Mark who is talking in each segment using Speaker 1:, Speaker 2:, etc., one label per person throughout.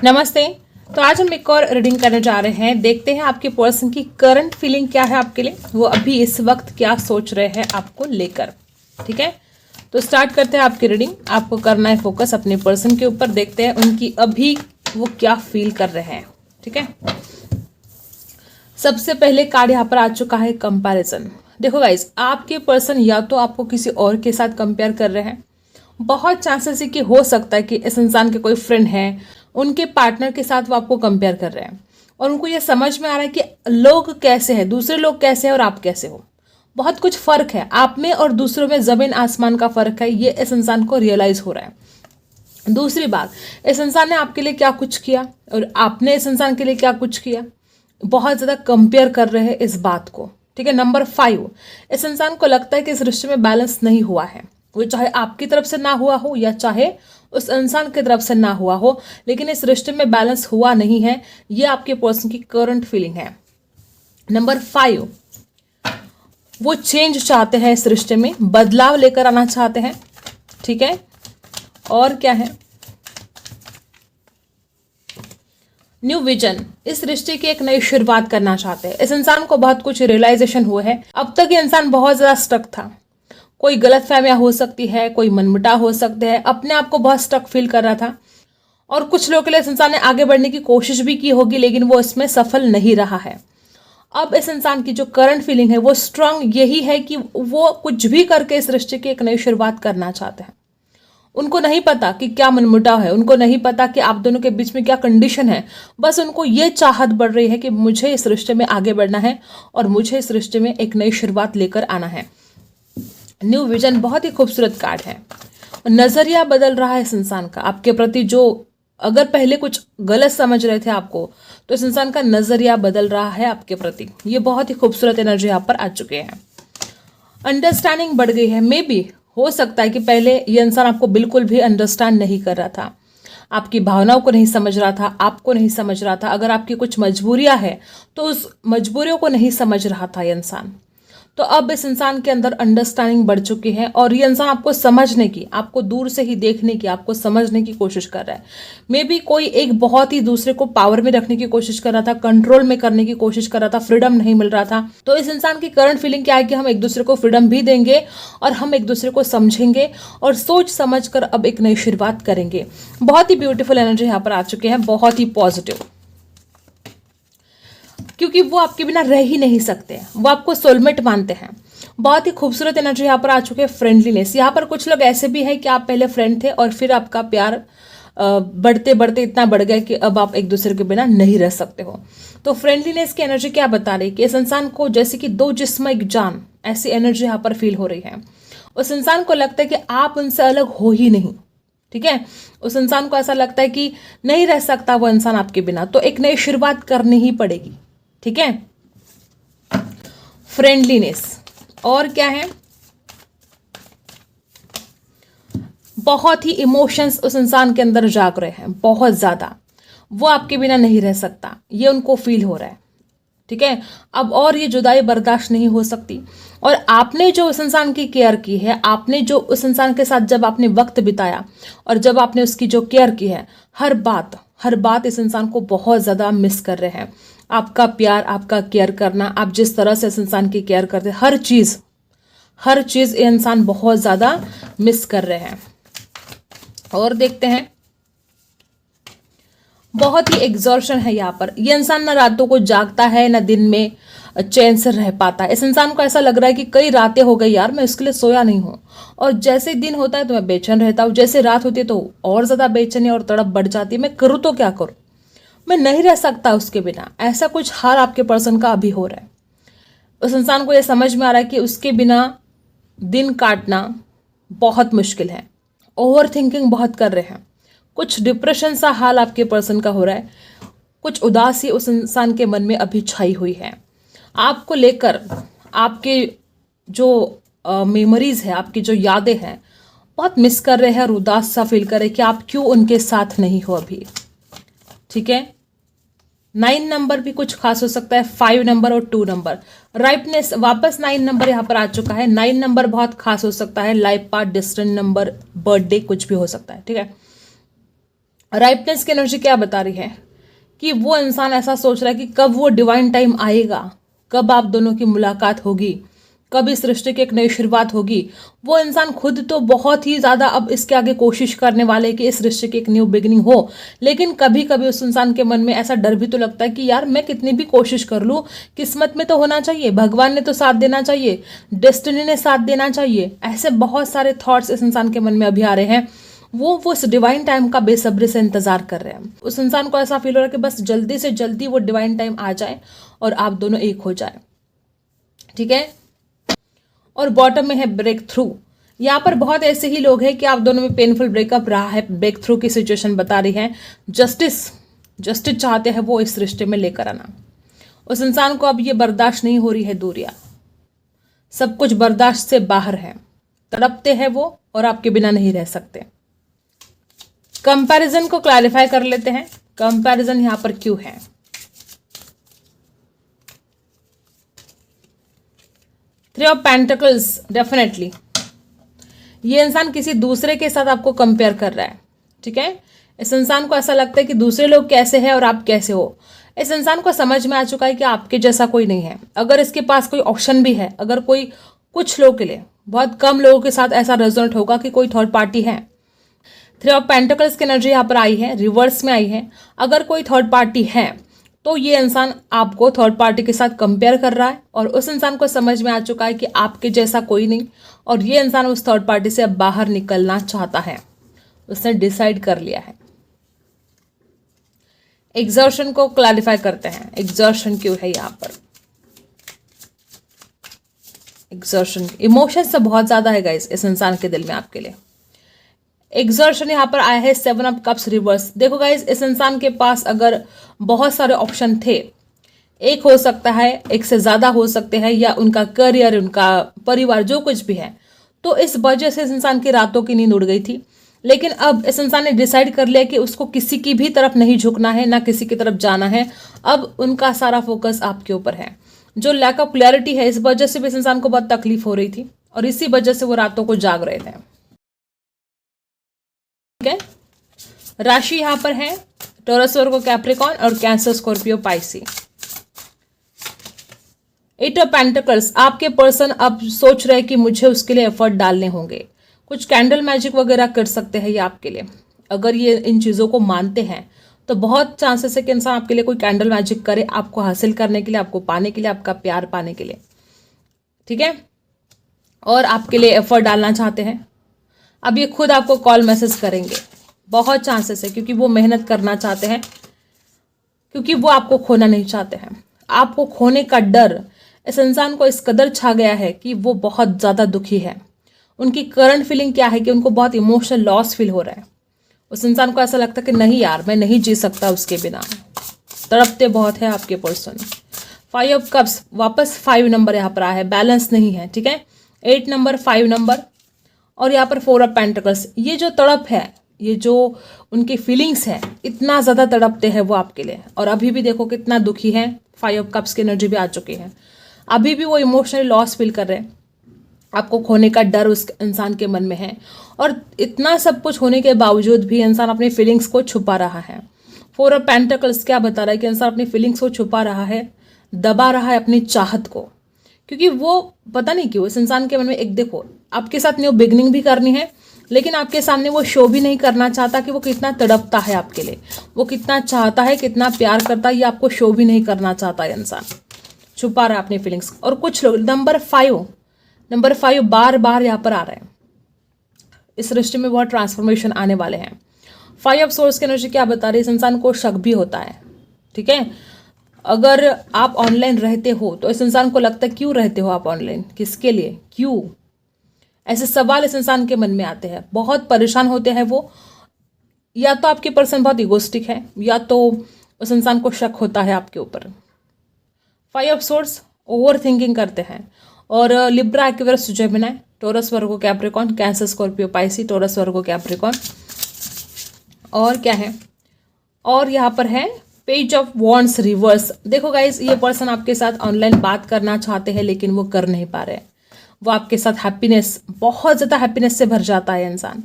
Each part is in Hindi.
Speaker 1: नमस्ते। तो आज हम एक और रीडिंग करने जा रहे हैं। देखते हैं आपके पर्सन की करंट फीलिंग क्या है आपके लिए, वो अभी इस वक्त क्या सोच रहे हैं आपको लेकर। ठीक है, तो स्टार्ट करते हैं आपकी रीडिंग। आपको करना है फोकस अपने पर्सन के ऊपर। देखते हैं उनकी अभी वो क्या फील कर रहे हैं। ठीक है, सबसे पहले कार्ड यहाँ पर आ चुका है कंपैरिजन। देखो गाइस, आपके पर्सन या तो आपको किसी और के साथ कंपेयर कर रहे हैं। बहुत चांसेस है कि हो सकता है कि इस इंसान के कोई फ्रेंड है, उनके पार्टनर के साथ वो आपको कंपेयर कर रहे हैं और उनको ये समझ में आ रहा है कि लोग कैसे हैं, दूसरे लोग कैसे हैं और आप कैसे हो। बहुत कुछ फर्क है आप में और दूसरों में, जमीन आसमान का फर्क है। ये इस इंसान को रियलाइज हो रहा है। दूसरी बात, इस इंसान ने आपके लिए क्या कुछ किया और आपने इस इंसान के लिए क्या कुछ किया। बहुत ज्यादा कंपेयर कर रहे हैं इस बात को। ठीक है, नंबर 5, इस इंसान को लगता है कि इस रिश्ते में बैलेंस नहीं हुआ है। वो चाहे आपकी तरफ से ना हुआ हो या चाहे उस इंसान की तरफ से ना हुआ हो, लेकिन इस रिश्ते में बैलेंस हुआ नहीं है। ये आपके पर्सन की करंट फीलिंग है। नंबर 5, वो चेंज चाहते हैं, इस रिश्ते में बदलाव लेकर आना चाहते हैं। ठीक है, और क्या है, न्यू विजन, इस रिश्ते की एक नई शुरुआत करना चाहते हैं। इस इंसान को बहुत कुछ रियलाइजेशन हुआ है। अब तक ये इंसान बहुत ज्यादा स्टक था। कोई गलत फहमियां हो सकती है, कोई मनमुटाव हो सकते हैं, अपने आप को बहुत स्टक फील कर रहा था और कुछ लोगों के लिए इस इंसान ने आगे बढ़ने की कोशिश भी की होगी, लेकिन वो इसमें सफल नहीं रहा है। अब इस इंसान की जो करंट फीलिंग है वो स्ट्रांग यही है कि वो कुछ भी करके इस रिश्ते की एक नई शुरुआत करना चाहते हैं। उनको नहीं पता कि क्या मनमुटाव है, उनको नहीं पता कि आप दोनों के बीच में क्या कंडीशन है। बस उनको ये चाहत बढ़ रही है कि मुझे इस रिश्ते में आगे बढ़ना है और मुझे इस रिश्ते में एक नई शुरुआत लेकर आना है। न्यू विजन बहुत ही खूबसूरत कार्ड है। नजरिया बदल रहा है इस इंसान का आपके प्रति। जो अगर पहले कुछ गलत समझ रहे थे आपको, तो इस इंसान का नजरिया बदल रहा है आपके प्रति। ये बहुत ही खूबसूरत एनर्जी यहाँ पर आ चुके हैं। अंडरस्टैंडिंग बढ़ गई है। मे बी हो सकता है कि पहले ये इंसान आपको बिल्कुल भी अंडरस्टैंड नहीं कर रहा था, आपकी भावनाओं को नहीं समझ रहा था, आपको नहीं समझ रहा था। अगर आपकी कुछ मजबूरियां हैं तो उस मजबूरियों को नहीं समझ रहा था ये इंसान। तो अब इस इंसान के अंदर अंडरस्टैंडिंग बढ़ चुकी है और ये इंसान आपको समझने की, आपको दूर से ही देखने की, आपको समझने की कोशिश कर रहा है। मे बी कोई एक बहुत ही दूसरे को पावर में रखने की कोशिश कर रहा था, कंट्रोल में करने की कोशिश कर रहा था, फ्रीडम नहीं मिल रहा था। तो इस इंसान की करंट फीलिंग क्या है कि हम एक दूसरे को फ्रीडम भी देंगे और हम एक दूसरे को समझेंगे और सोच समझ कर अब एक नई शुरुआत करेंगे। बहुत ही ब्यूटीफुल एनर्जी यहाँ पर आ चुके हैं, बहुत ही पॉजिटिव, क्योंकि वो आपके बिना रह ही नहीं सकते। वो आपको सोलमेट मानते हैं। बहुत ही खूबसूरत एनर्जी यहाँ पर आ चुके हैं। फ्रेंडलीनेस, यहाँ पर कुछ लोग ऐसे भी हैं कि आप पहले फ्रेंड थे और फिर आपका प्यार बढ़ते बढ़ते इतना बढ़ गया कि अब आप एक दूसरे के बिना नहीं रह सकते हो। तो फ्रेंडलीनेस की एनर्जी क्या बता रही है कि इस इंसान को जैसे कि दो जिस्म एक जान, ऐसी एनर्जी यहाँ पर फील हो रही है। उस इंसान को लगता है कि आप उनसे अलग हो ही नहीं। ठीक है, उस इंसान को ऐसा लगता है कि नहीं रह सकता वो इंसान आपके बिना, तो एक नई शुरुआत करनी ही पड़ेगी। ठीक है, फ्रेंडलीनेस, और क्या है, बहुत ही इमोशंस उस इंसान के अंदर जाग रहे हैं, बहुत ज्यादा। वो आपके बिना नहीं रह सकता, ये उनको फील हो रहा है। ठीक है, अब और ये जुदाई बर्दाश्त नहीं हो सकती। और आपने जो उस इंसान की केयर की है, आपने जो उस इंसान के साथ जब आपने वक्त बिताया और जब आपने उसकी जो केयर की है, हर बात इस इंसान को बहुत ज्यादा मिस कर रहे हैं। आपका प्यार, आपका केयर करना, आप जिस तरह से इस इंसान की केयर करते हैं, हर चीज ये इंसान बहुत ज्यादा मिस कर रहे हैं। और देखते हैं, बहुत ही एग्जॉर्शन है यहाँ पर। ये इंसान ना रातों को जागता है ना दिन में चैन से रह पाता है। इस इंसान को ऐसा लग रहा है कि कई रातें हो गई यार, मैं इसके लिए सोया नहीं हूं। और जैसे दिन होता है तो मैं बेचैन रहता हूँ, जैसे रात होती है तो और ज्यादा बेचैनी और तड़प बढ़ जाती है। मैं करूँ तो क्या करूँ, मैं नहीं रह सकता उसके बिना। ऐसा कुछ हाल आपके पर्सन का अभी हो रहा है। उस इंसान को यह समझ में आ रहा है कि उसके बिना दिन काटना बहुत मुश्किल है। ओवर थिंकिंग बहुत कर रहे हैं। कुछ डिप्रेशन सा हाल आपके पर्सन का हो रहा है। कुछ उदासी उस इंसान के मन में अभी छाई हुई है। आपको लेकर आपके जो मेमोरीज है, आपकी जो यादें हैं, बहुत मिस कर रहे हैं और उदास सा फील कर रहे हैं कि आप क्यों उनके साथ नहीं हो अभी। ठीक है, 9 नंबर भी कुछ खास हो सकता है, 5 नंबर और 2 नंबर। राइपनेस, वापस 9 नंबर यहाँ पर आ चुका है। 9 नंबर बहुत खास हो सकता है। Life part, distant number, birthday, कुछ भी हो सकता है। ठीक है, राइपनेस की एनर्जी क्या बता रही है कि वो इंसान ऐसा सोच रहा है कि कब वो डिवाइन टाइम आएगा, कब आप दोनों की मुलाकात होगी, कब इस रिश्ते की एक नई शुरुआत होगी। वो इंसान खुद तो बहुत ही ज़्यादा अब इसके आगे कोशिश करने वाले कि इस रिश्ते की एक न्यू बिगनिंग हो, लेकिन कभी कभी उस इंसान के मन में ऐसा डर भी तो लगता है कि यार मैं कितनी भी कोशिश कर लूँ, किस्मत में तो होना चाहिए, भगवान ने तो साथ देना चाहिए, डेस्टिनी ने साथ देना चाहिए। ऐसे बहुत सारे थॉट्स इस इंसान के मन में अभी आ रहे हैं। वो उस डिवाइन टाइम का बेसब्री से इंतजार कर रहे हैं। उस इंसान को ऐसा फील हो रहा है कि बस जल्दी से जल्दी वो डिवाइन टाइम आ जाए और आप दोनों एक हो जाए। ठीक है। और बॉटम में है ब्रेक थ्रू। यहाँ पर बहुत ऐसे ही लोग हैं कि आप दोनों में पेनफुल ब्रेकअप रहा है, ब्रेक थ्रू की सिचुएशन बता रही है। जस्टिस चाहते हैं वो इस रिश्ते में लेकर आना। उस इंसान को अब ये बर्दाश्त नहीं हो रही है दूरियां, सब कुछ बर्दाश्त से बाहर है, तड़पते हैं वो और आपके बिना नहीं रह सकते। कंपैरिजन को क्लैरिफाई कर लेते हैं, कंपैरिजन यहां पर क्यों है। थ्री ऑफ पेंटिकल्स, डेफिनेटली ये इंसान किसी दूसरे के साथ आपको कंपेयर कर रहा है। ठीक है। इस इंसान को ऐसा लगता है कि दूसरे लोग कैसे हैं और आप कैसे हो। इस इंसान को समझ में आ चुका है कि आपके जैसा कोई नहीं है। अगर इसके पास कोई ऑप्शन भी है, अगर कोई, कुछ लोगों के लिए, बहुत कम लोगों के साथ ऐसा रिजल्ट होगा कि कोई थर्ड पार्टी है। थ्री ऑफ पेंटिकल्स की एनर्जी यहाँ पर आई है, रिवर्स में आई है। अगर कोई थर्ड पार्टी है तो ये इंसान आपको थर्ड पार्टी के साथ कंपेयर कर रहा है और उस इंसान को समझ में आ चुका है कि आपके जैसा कोई नहीं, और ये इंसान उस थर्ड पार्टी से अब बाहर निकलना चाहता है। उसने डिसाइड कर लिया है। एग्जर्शन को क्लैरिफाई करते हैं, एग्जर्शन क्यों है यहाँ पर। एग्जर्शन, इमोशंस तो बहुत ज्यादा है गाइस इस इंसान के दिल में आपके लिए। एग्जर्शन यहाँ पर आया है, 7 ऑफ कप्स रिवर्स। देखो गाइस, इस इंसान के पास अगर बहुत सारे ऑप्शन थे, एक हो सकता है, एक से ज्यादा हो सकते हैं, या उनका करियर, उनका परिवार, जो कुछ भी है, तो इस वजह से इस इंसान की रातों की नींद उड़ गई थी। लेकिन अब इस इंसान ने डिसाइड कर लिया कि उसको किसी की भी तरफ नहीं झुकना है, ना किसी की तरफ जाना है। अब उनका सारा फोकस आपके ऊपर है। जो लैक ऑफ क्लैरिटी है, इस वजह से भी इस इंसान को बहुत तकलीफ हो रही थी और इसी वजह से वो रातों को जाग रहे थे। ठीक है। राशि यहां पर है टॉरस, वर्गो, कैप्रिकॉर्न और cancer, Scorpio, Pisces. 8 of pentacles, आपके पर्सन अब सोच रहे हैं कि मुझे उसके लिए एफर्ट डालने होंगे। कुछ कैंडल मैजिक वगैरह कर सकते हैं ये आपके लिए। अगर ये इन चीज़ों को मानते हैं तो बहुत चांसेस है कि इंसान आपके लिए कोई कैंडल मैजिक करे, आपको हासिल करने के लिए, आपको पाने के लिए, आपका प्यार पाने के लिए। ठीक है। और आपके लिए एफर्ट डालना चाहते हैं। अब ये खुद आपको कॉल मैसेज करेंगे, बहुत चांसेस है, क्योंकि वो मेहनत करना चाहते हैं, क्योंकि वो आपको खोना नहीं चाहते हैं। आपको खोने का डर इस इंसान को इस कदर छा गया है कि वो बहुत ज़्यादा दुखी है। उनकी करंट फीलिंग क्या है कि उनको बहुत इमोशनल लॉस फील हो रहा है। उस इंसान को ऐसा लगता है कि नहीं यार, मैं नहीं जी सकता उसके बिना। तड़पते बहुत है आपके पर्सन। 5 ऑफ कप्स, वापस 5 नंबर यहाँ पर आया है, बैलेंस नहीं है। ठीक है। 8 नंबर, 5 नंबर और यहाँ पर 4 ऑफ पेंटिकल्स। ये जो तड़प है, ये जो उनकी फीलिंग्स है, इतना ज़्यादा तड़पते हैं वो आपके लिए। और अभी भी देखो कितना दुखी है। 5 ऑफ कप्स की एनर्जी भी आ चुकी है। अभी भी वो इमोशनली लॉस फील कर रहे हैं। आपको खोने का डर उस इंसान के मन में है और इतना सब कुछ होने के बावजूद भी इंसान अपनी फीलिंग्स को छुपा रहा है। 4 ऑफ पेंटिकल्स क्या बता रहा है कि इंसान अपनी फीलिंग्स को छुपा रहा है, दबा रहा है अपनी चाहत को, क्योंकि वो पता नहीं क्यों इस इंसान के मन में, एक देखो आपके साथ न्यू बिगनिंग भी करनी है, लेकिन आपके सामने वो शो भी नहीं करना चाहता कि वो कितना तड़पता है आपके लिए, वो कितना चाहता है, कितना प्यार करता है, ये आपको शो भी नहीं करना चाहता है। इंसान छुपा रहा है अपनी फीलिंग्स। और कुछ लोग नंबर 5 बार बार यहाँ पर आ रहे हैं। इस रिश्ते में बहुत ट्रांसफॉर्मेशन आने वाले हैं। 5 ऑफ सोर्स की एनर्जी क्या बता रही है, इस इंसान को शक भी होता है। ठीक है। अगर आप ऑनलाइन रहते हो तो इस इंसान को लगता है क्यों रहते हो आप ऑनलाइन, किसके लिए, क्यों, ऐसे सवाल इस इंसान के मन में आते हैं। बहुत परेशान होते हैं वो, या तो आपके पर्सन बहुत इगोस्टिक है, या तो उस इंसान को शक होता है आपके ऊपर। 5 ऑफ सोर्स, ओवर थिंकिंग करते हैं। और Libra, Aquarius, Gemini, Taurus, Virgo, Capricorn, Cancer, Scorpio, Pisces, Taurus, Virgo, Capricorn. और क्या है, और यहाँ पर है पेज ऑफ वॉन्ड्स रिवर्स। देखो गाइस, ये पर्सन आपके साथ ऑनलाइन बात करना चाहते हैं लेकिन वो कर नहीं पा रहे हैं। वो आपके साथ हैप्पीनेस, बहुत ज़्यादा हैप्पीनेस से भर जाता है इंसान।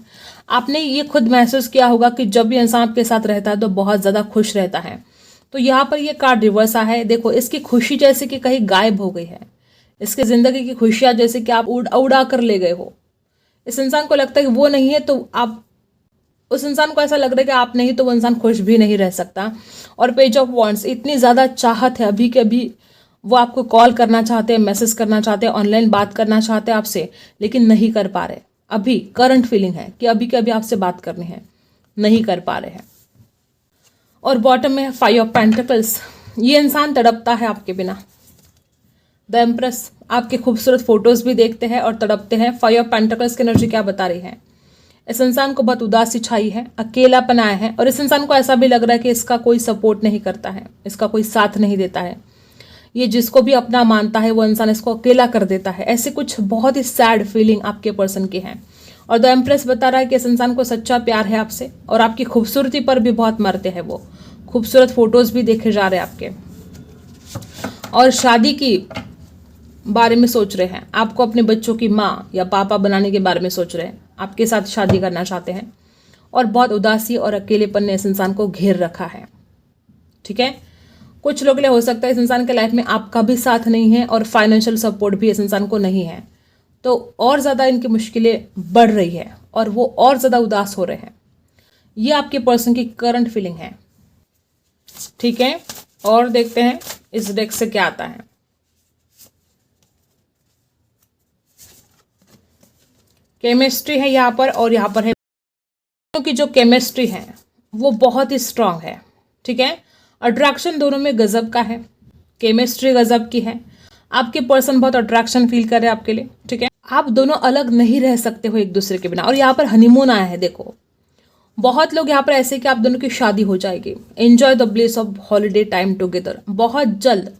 Speaker 1: आपने ये खुद महसूस किया होगा कि जब भी इंसान आपके साथ रहता है तो बहुत ज़्यादा खुश रहता है। तो यहाँ पर ये कार्ड रिवर्स आया है। देखो, इसकी खुशी जैसे कि कहीं गायब हो गई है। इसकी ज़िंदगी की खुशियाँ जैसे कि आप उड़ा कर ले गए हो। इस इंसान को लगता है कि वो नहीं है तो आप, उस इंसान को ऐसा लग रहा है कि आप नहीं तो वो इंसान खुश भी नहीं रह सकता। और पेज ऑफ वॉन्ड्स, इतनी ज़्यादा चाहत है अभी के अभी, वो आपको कॉल करना चाहते हैं, मैसेज करना चाहते हैं, ऑनलाइन बात करना चाहते हैं आपसे, लेकिन नहीं कर पा रहे। अभी करंट फीलिंग है कि अभी के अभी आपसे बात करनी है, नहीं कर पा रहे हैं। और बॉटम में 5 ऑफ पेंटिकल्स, ये इंसान तड़पता है आपके बिना। द एम्प्रेस, आपके खूबसूरत फोटोज भी देखते हैं और तड़पते हैं। 5 ऑफ पेंटिकल्स की एनर्जी क्या बता रही है? इस इंसान को बहुत उदासी छाई है, अकेलापन आया है, और इस इंसान को ऐसा भी लग रहा है कि इसका कोई सपोर्ट नहीं करता है, इसका कोई साथ नहीं देता है। ये जिसको भी अपना मानता है वो इंसान इसको अकेला कर देता है। ऐसे कुछ बहुत ही सैड फीलिंग आपके पर्सन की है। और द एम्प्रेस बता रहा है कि इस इंसान को सच्चा प्यार है आपसे, और आपकी खूबसूरती पर भी बहुत मरते हैं वो। खूबसूरत फोटोज भी देखे जा रहे हैं आपके, और शादी की बारे में सोच रहे हैं। आपको अपने बच्चों की माँ या पापा बनाने के बारे में सोच रहे हैं, आपके साथ शादी करना चाहते हैं। और बहुत उदासी और अकेलेपन ने इस इंसान को घेर रखा है। ठीक है, कुछ लोग के लिए हो सकता है इस इंसान के लाइफ में आपका भी साथ नहीं है और फाइनेंशियल सपोर्ट भी इस इंसान को नहीं है, तो और ज़्यादा इनकी मुश्किलें बढ़ रही है और वो और ज़्यादा उदास हो रहे हैं। ये आपके पर्सन की करंट फीलिंग है। ठीक है, और देखते हैं इस डेक से क्या आता है। केमिस्ट्री है यहाँ पर, और यहाँ पर है क्योंकि जो केमिस्ट्री है वो बहुत ही स्ट्रांग है। ठीक है, अट्रैक्शन दोनों में गजब का है, केमिस्ट्री गजब की है। आपके पर्सन बहुत अट्रैक्शन फील कर रहे हैं आपके लिए। ठीक है, आप दोनों अलग नहीं रह सकते हो एक दूसरे के बिना। और यहाँ पर हनीमून आया है। देखो, बहुत लोग यहाँ पर ऐसे कि आप दोनों की शादी हो जाएगी। Enjoy the bliss of holiday time together. बहुत जल्द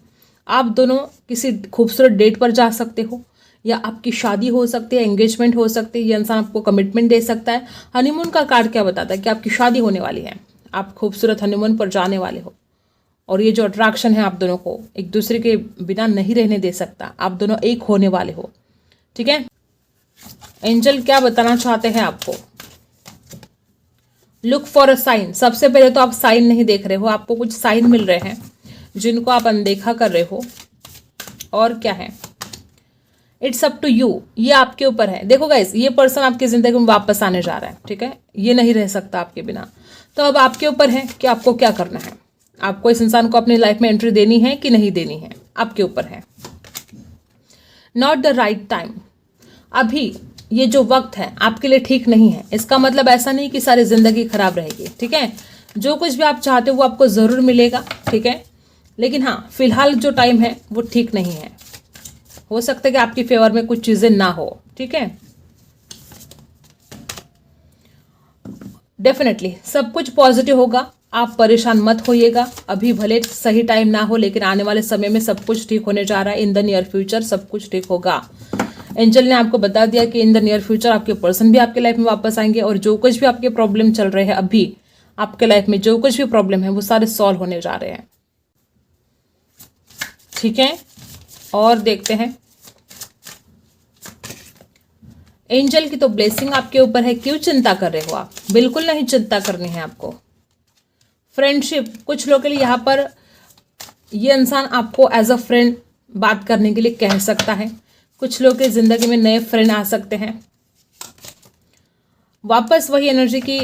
Speaker 1: आप दोनों किसी खूबसूरत डेट पर जा सकते हो, या आपकी शादी हो सकती है, एंगेजमेंट हो सकती है, ये इंसान आपको कमिटमेंट दे सकता है। हनीमून का कार्ड क्या बताता है? कि आपकी शादी होने वाली है, आप खूबसूरत हनीमून पर जाने वाले हो। और ये जो अट्रैक्शन है आप दोनों को एक दूसरे के बिना नहीं रहने दे सकता, आप दोनों एक होने वाले हो। ठीक है, एंजल क्या बताना चाहते हैं आपको? Look for a sign. सबसे पहले तो आप साइन नहीं देख रहे हो, आपको कुछ साइन मिल रहे हैं जिनको आप अनदेखा कर रहे हो। और क्या है? इट्स अप टू यू, ये आपके ऊपर है। देखो गाइस, ये पर्सन आपकी जिंदगी में वापस आने जा रहा है। ठीक है, ये नहीं रह सकता आपके बिना। तो अब आपके ऊपर है कि आपको क्या करना है। आपको इस इंसान को अपनी लाइफ में एंट्री देनी है कि नहीं देनी है, आपके ऊपर है। नॉट द राइट टाइम, अभी ये जो वक्त है आपके लिए ठीक नहीं है। इसका मतलब ऐसा नहीं कि सारी जिंदगी खराब रहेगी। ठीक है, जो कुछ भी आप चाहते हो वो आपको जरूर मिलेगा। ठीक है, लेकिन हाँ, फिलहाल जो टाइम है वो ठीक नहीं है। हो सकता है कि आपकी फेवर में कुछ चीजें ना हो। ठीक है, डेफिनेटली सब कुछ पॉजिटिव होगा, आप परेशान मत होइएगा। अभी भले सही टाइम ना हो, लेकिन आने वाले समय में सब कुछ ठीक होने जा रहा है। इन द नियर फ्यूचर सब कुछ ठीक होगा। एंजल ने आपको बता दिया कि इन द नियर फ्यूचर आपके पर्सन भी आपके लाइफ में वापस आएंगे, और जो कुछ भी आपके प्रॉब्लम चल रहे हैं अभी आपके लाइफ में, जो कुछ भी प्रॉब्लम है वो सारे सॉल्व होने जा रहे हैं। ठीक है, और देखते हैं एंजल की तो ब्लेसिंग आपके ऊपर है। क्यों चिंता कर रहे हो आप? बिल्कुल नहीं चिंता करनी है आपको। फ्रेंडशिप, कुछ लोगों के लिए यहाँ पर ये इंसान आपको एज अ फ्रेंड बात करने के लिए कह सकता है। कुछ लोगों की जिंदगी में नए फ्रेंड आ सकते हैं। वापस वही एनर्जी की,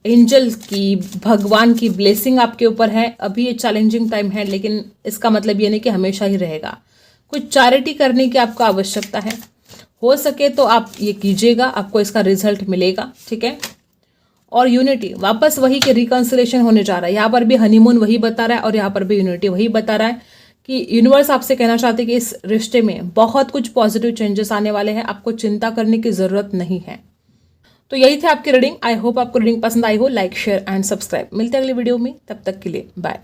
Speaker 1: एंजल की, भगवान की ब्लेसिंग आपके ऊपर है। अभी ये चैलेंजिंग टाइम है, लेकिन इसका मतलब ये नहीं कि हमेशा ही रहेगा। कुछ चैरिटी करने की आपको आवश्यकता है, हो सके तो आप ये कीजिएगा, आपको इसका रिजल्ट मिलेगा। ठीक है, और यूनिटी, वापस वही के रिकंसिलेशन होने जा रहा है। यहाँ पर भी हनीमून वही बता रहा है, और यहाँ पर भी यूनिटी वही बता रहा है कि यूनिवर्स आपसे कहना चाहते हैं कि इस रिश्ते में बहुत कुछ पॉजिटिव चेंजेस आने वाले हैं, आपको चिंता करने की जरूरत नहीं है। तो यही थी आपकी रीडिंग। आई होप आपको रीडिंग पसंद आई हो। Like, share and subscribe. मिलते हैं अगली वीडियो में, तब तक के लिए बाय।